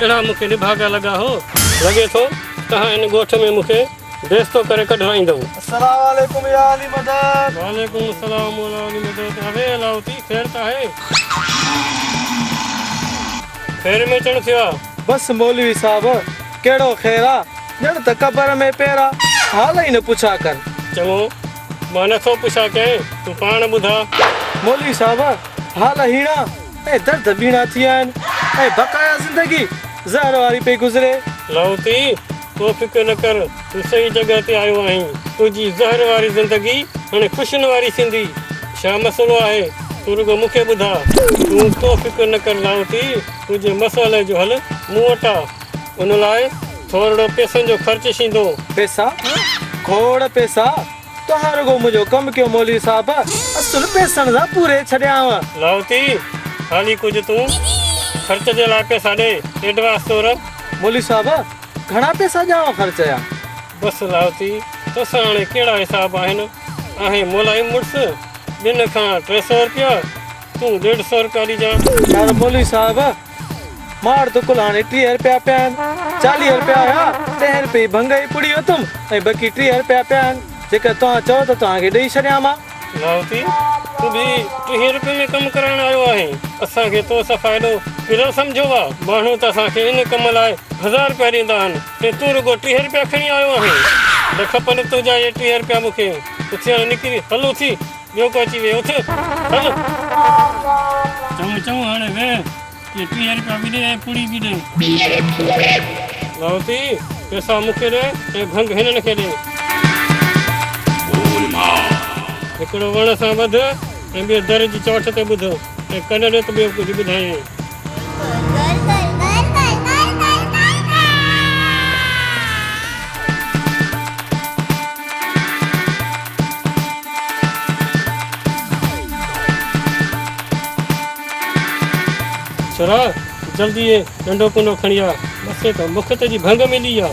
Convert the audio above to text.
अड़ा मुखे निभागा लगा हो लगे तो तहां इन गोठ में मुखे बेस्तो करे कढवाईंदो। अस्सलाम वालेकुम या अली मदद। वालेकुम अस्सलाम या अली मदद। अबे लाउती खैर ता है? खैर में चढ़ थिया? बस मौलवी साहब केड़ो खैरा जड़ त कबर में पेरा हाल ही न पूछा कर। चङो मां नथो पुछा के तू पाण बुधा। मौलवी साहब हाल हीणा ए दर्द बीणा थिया ए बकाया जिंदगी ज़हर वारी पे गुजरे। लाउती तो फिक्र न कर तू सही जगह ते आयो आहीं। तुझी ज़हर वारी जिंदगी हाणे खुशन वारी थींदी। छा मसलो आहे तू रुगो मूंखे ॿुधा। तू तो फिक्र न कर लाउती तुझे मसले जो हल मूं वटा। उन लाइ थोरो पैसनि जो ख़र्च थींदो। पैसा खोड़ पैसा तो रुगो मुझो कम क्यों मौलवी साहब असुल पैसन जा पूरे छड़ियाव। लाउती हाली कुछ तू खर्च जे लाइ पैसा ॾे एडवांस तौर। मौलवी साहब घणा पैसा ॾियांव ख़र्च या? बस लाउती तोसां हाणे कहिड़ा हिसाब आहिनि। आहे मुलायम मुड़ुस ॿिनि खां 300 रुपया तूं 150 रुपया ॾिजां। यार मौलवी साहब मार तो कुल हाणे 30 रुपया पिया आहिनि। 40 रुपया हुया 10 रुपये भंग ई पुड़ी वतुमि ऐं बाक़ी 30 रुपया पिया आहिनि जेका तव्हां चओ त तव्हांखे ॾेई छॾियां मां। लाउती तू बि 30 रुपये में कमु कराइण आयो आहे। असांखे तो सां फ़ाइदो किरो सम्झो आहे। माण्हू त असांखे इन कम लाइ 1000 रुपया ॾींदा आहिनि ऐं तूं रुगो 30 रुपया खणी आयो आहीं। न खपनि तुंहिंजा इहे 30 रुपया मूंखे। उथी हाणे निकिरी हलो थी ॿियो को अची वियो उथ हल। चङो हाणे वे ये 30 रुपया बि ॾे ऐं पुड़ी बि ॾे। लाउती पैसा मूंखे ॾे ऐं भंग हिननि खे ॾे। हिकिड़ो वण सां ॿध ऐं ॿिए दर जी चोट ते ॿुध ऐं कन ॾे त ॿियो कुझु ॿुधाई। छोरा जल्दी ये नंढो कुंडो खणी आ मथे त मुख ते जी भंग मिली आ।